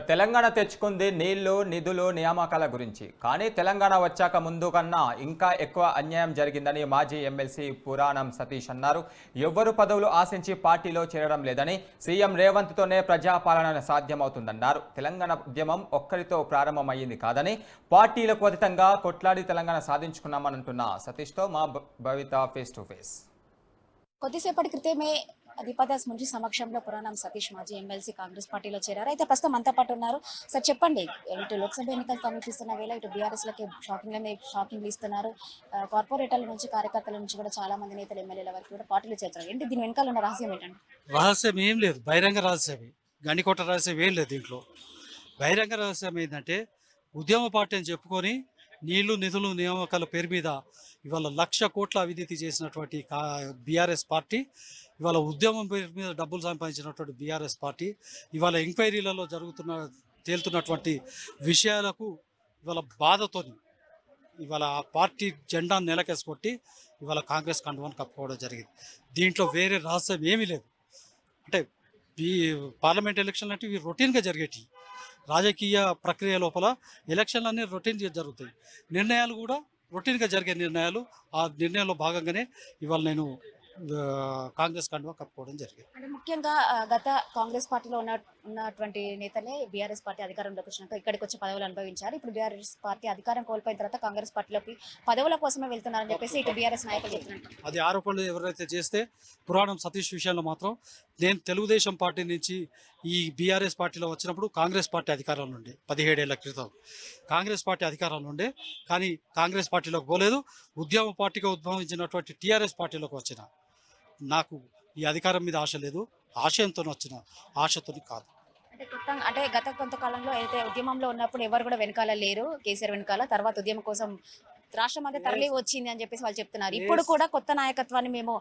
తెలంగాణ తెచ్చుకుంది నీళ్లు, నిధులు, నియామకాల గురించి. కానీ తెలంగాణ వచ్చాక ముందు కన్నా ఇంకా ఎక్కువ అన్యాయం జరిగిందని మాజీ ఎమ్మెల్సీ పురాణం సతీష్ అన్నారు. ఎవ్వరు పదవులు ఆశించి పార్టీలో చేరడం లేదని, సీఎం రేవంత్తోనే ప్రజాపాలన సాధ్యమవుతుందన్నారు. తెలంగాణ ఉద్యమం ఒక్కరితో ప్రారంభమయ్యింది కాదని, పార్టీలకు అతీతంగా కొట్లాడి తెలంగాణ సాధించుకున్నామనంటున్న సతీష్తో మా భవిత ఫేస్ టు ఫేస్. కొద్దిసేపటి క్రితమే దీపాదాస్ మున్షి సమక్షంలో పురాణం సతీష్ మాజీ ఎమ్మెల్సీ కాంగ్రెస్ పార్టీలో చేరారు. అయితే ప్రస్తుతం అంతా పాటు ఉన్నారు. సార్ చెప్పండి, ఇటు లోక్సభ ఎన్నికలు సమీపిస్తున్న వేళ ఇటు బీఆర్ఎస్ లకి షాకింగ్లు ఇస్తున్నారు. కార్పొరేటర్ల నుంచి, కార్యకర్తల నుంచి కూడా చాలా మంది నేతలు, ఎమ్మెల్యేల వరకు కూడా పార్టీలో చేరుతున్నారు. ఏంటి దీని వెనకాల ఉన్న రహస్యం ఏంటండి? రహస్యం ఏం లేదు, బహిరంగ రహస్యమే. గండికోట రహస్యం ఏం లేదు. దీంట్లో బహిరంగ రహస్యం ఏంటంటే, ఉద్యమ పార్టీ అని చెప్పుకొని నీళ్లు, నిధులు, నియామకాల పేరు మీద ఇవాళ 1,00,000 కోట్ల అవినీతి చేసినటువంటి బీఆర్ఎస్ పార్టీ, ఇవాళ ఉద్యమం పేరు మీద డబ్బులు సంపాదించినటువంటి బీఆర్ఎస్ పార్టీ, ఇవాళ ఎంక్వైరీలలో తేలుతున్నటువంటి విషయాలకు ఇవాళ బాధతోని ఇవాళ ఆ పార్టీ జెండా నెలకేసుకొట్టి ఇవాళ కాంగ్రెస్ కండువాన్ని కప్పుకోవడం జరిగింది. దీంట్లో వేరే రహస్యం ఏమీ లేదు. అంటే ఈ పార్లమెంట్ ఎలక్షన్లు అంటే ఇవి రొటీన్గా జరిగేటి. రాజకీయ ప్రక్రియ లోపల ఎలక్షన్లు అన్నీ రొటీన్గా జరుగుతాయి. నిర్ణయాలు కూడా రొటీన్గా జరిగే నిర్ణయాలు. ఆ నిర్ణయంలో భాగంగానే ఇవాళ నేను కాంగ్రెస్ కండువా కప్పుకోవడం జరిగింది. అంటే ముఖ్యంగా గత కాంగ్రెస్ పార్టీలో ఉన్నటువంటి నేతలే బీఆర్ఎస్ పార్టీ అధికారంలోకి వచ్చినాక ఇక్కడికి వచ్చి పదవులు అనుభవించారు. ఇప్పుడు బీఆర్ఎస్ పార్టీ అధికారం కోల్పోయిన తర్వాత కాంగ్రెస్ పార్టీలోకి పదవుల కోసమే వెళ్తున్నారని చెప్పేసి ఇటు బీఆర్ఎస్ నాయకులు చెప్తున్నారు. అది ఆరోపణలు ఎవరైతే చేస్తే పురాణం సతీష్ విషయంలో మాత్రం, నేను తెలుగుదేశం పార్టీ నుంచి ఈ బీఆర్ఎస్ పార్టీలో వచ్చినప్పుడు కాంగ్రెస్ పార్టీ అధికారంలో ఉండే 17 ఏళ్ల క్రితం కాంగ్రెస్ పార్టీ అధికారంలో ఉండే, కానీ కాంగ్రెస్ పార్టీలోకి పోలేదు. ఉద్యమ పార్టీగా ఉద్భవించినటువంటి టీఆర్ఎస్ పార్టీలోకి వచ్చిన నాకు ఈ అధికారం మీద ఆశ లేదు. ఆశయంతో వచ్చిన, ఆశతో కాదు. అంటే గత కొంతకాలంలో అయితే ఉద్యమంలో ఉన్నప్పుడు ఎవరు కూడా వెనకాల లేరు, కేసీఆర్ వెనకాల. తర్వాత ఉద్యమం కోసం రాష్ట్రం అంతా తరలి వచ్చింది అని చెప్పేసి వాళ్ళు చెప్తున్నారు. ఇప్పుడు కూడా కొత్త నాయకత్వాన్ని మేము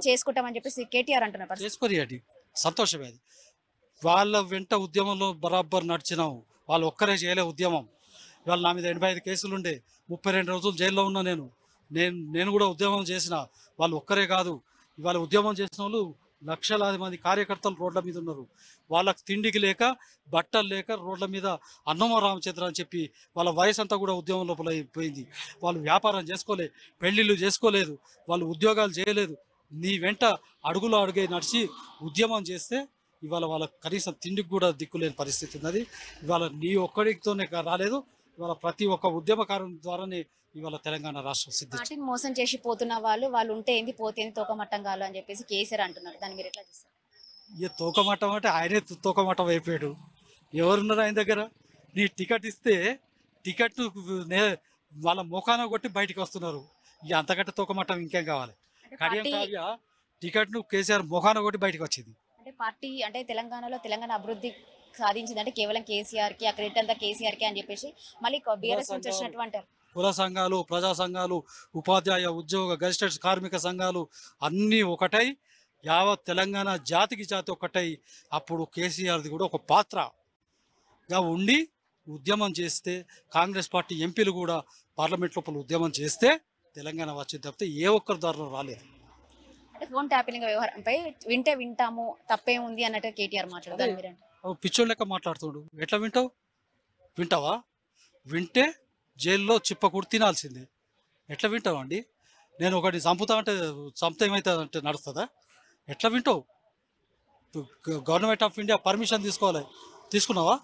చేసుకుంటామని చెప్పేసి కేటీఆర్ అంటున్నారు. చేసుకోరియాడి సంతోషమే. అది వాళ్ళ వెంట ఉద్యమంలో బరాబర్ నడిచినాం. వాళ్ళు ఒక్కరే చేయలే ఉద్యమం. ఇవాళ నా మీద 85 కేసులు ఉండే, 32 రోజులు జైల్లో ఉన్నా. నేను కూడా ఉద్యమం చేసిన. వాళ్ళు ఒక్కరే కాదు, ఇవాళ ఉద్యమం చేసిన వాళ్ళు లక్షలాది మంది కార్యకర్తలు రోడ్ల మీద ఉన్నారు. వాళ్ళకి తిండికి లేక, బట్టలు లేక రోడ్ల మీద అన్నమ రామచంద్ర అని చెప్పి వాళ్ళ వయసు అంతా కూడా ఉద్యమం లోపల పోయింది. వాళ్ళు వ్యాపారం చేసుకోలేదు, పెళ్లిళ్ళు చేసుకోలేదు, వాళ్ళు ఉద్యోగాలు చేయలేదు. నీ వెంట అడుగులో అడుగే నడిచి ఉద్యమం చేస్తే ఇవాళ వాళ్ళకి కనీసం తిండికి కూడా దిక్కులేని పరిస్థితి ఉన్నది. ఇవాళ నీ ఒక్కడితోనే రాలేదు, ఇవాళ ప్రతి ఒక్క ఉద్యమకారుని ద్వారానే ఇవాళ తెలంగాణ రాష్ట్రం సిద్ధించింది. మోసం చేసి పోతున్న వాళ్ళు ఉంటే ఏంది, పోతే ఏంది, తోకమట్టం కాదు అని చెప్పేసి కేసీఆర్ అంటున్నారు. దాన్ని మీరు ఎట్లా చూస్తారు? ఇక తోకమట్టం అంటే ఆయనే తోకమట్టం అయిపోయాడు. ఎవరున్నారు ఆయన దగ్గర? నీ టికెట్ ఇస్తే టికెట్ వాళ్ళ ముఖాన కొట్టి బయటికి వస్తున్నారు. ఇక అంతకంటే తోకమట్టం ఇంకేం కావాలి? కడియం కావ్య టికెట్ను కేసీఆర్ ముఖాన కొట్టి బయటకు వచ్చింది. అంటే పార్టీ అంటే తెలంగాణ అభివృద్ధి సాధించిందంటే కేవలం కేసీఆర్ కి, ఆ క్రెడిట్ అంతా కేసీఆర్ కి అని చెప్పేసి మళ్ళీ బీఆర్ఎస్ నుంచి వచ్చినటువంటి కుల సంఘాలు, ప్రజా సంఘాలు, ఉపాధ్యాయ, ఉద్యోగ, గజిస్టెడ్ కార్మిక సంఘాలు అన్నీ ఒకటై యావత్ తెలంగాణ జాతి ఒకటై అప్పుడు కేసీఆర్ది కూడా ఒక పాత్రగా ఉండి ఉద్యమం చేస్తే, కాంగ్రెస్ పార్టీ ఎంపీలు కూడా పార్లమెంట్ లోపల ఉద్యమం చేస్తే తెలంగాణ వచ్చింది తప్పితే ఏ ఒక్కరి దారిలో రాలేదు. అంటే ఫోన్ ట్యాపింగ్ వ్యవహారంపై వింటాము, తప్పే ఉంది అన్నట్టు కేటీఆర్ మాట్లాడారు. పిచ్చోళ్ళ లెక్క మాట్లాడుతుడు. ఎట్లా వింటావా? వింటే జైల్లో చిప్పకూడు తినాల్సిందే. ఎట్లా వింటావండి? నేను ఒకటి చంపుతా అంటే చంపుతా ఏమవుతుంది అంటే నడుస్తుందా? ఎట్లా వింటావు? గవర్నమెంట్ ఆఫ్ ఇండియా పర్మిషన్ తీసుకోవాలి. తీసుకున్నావా?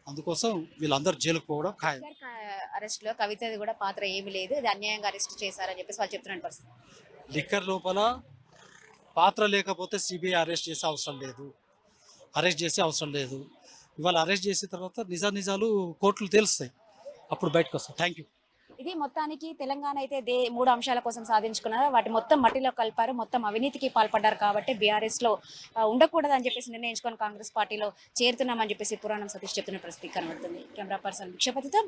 అందుకోసం వీళ్ళందరూ జైలుకు పోవడం ఖాయం. అరెస్ట్ లో కవితది కూడా పాత్ర ఏమీ లేదు, ఇది అన్యాయంగా అరెస్ట్ చేశారని చెప్పేసి వాళ్ళు చెప్తున్న పరిస్థితి. లిక్కర్ లోపల పాత్ర లేకపోతే సిబిఐ అరెస్ట్ చేసే అవసరం లేదు. ఇవాళ అరెస్ట్ చేసిన తర్వాత నిజాలు కోర్టులు తెలుస్తాయి, అప్పుడు బయటకు వస్తాయి. Thank you. ఇది మొత్తానికి తెలంగాణ అయితే 3 అంశాల కోసం సాధించుకున్నారు. వాటి మొత్తం మట్టిలో కలిపారు, మొత్తం అవినీతికి పాల్పడ్డారు. కాబట్టి బీఆర్ఎస్ లో ఉండకూడదని చెప్పేసి నిర్ణయించుకొని కాంగ్రెస్ పార్టీలో చేరుతున్నామని చెప్పేసి పురాణం సతీష్ చెప్తున్న పరిస్థితి కనబడుతుంది. Camera person భిక్షపతితో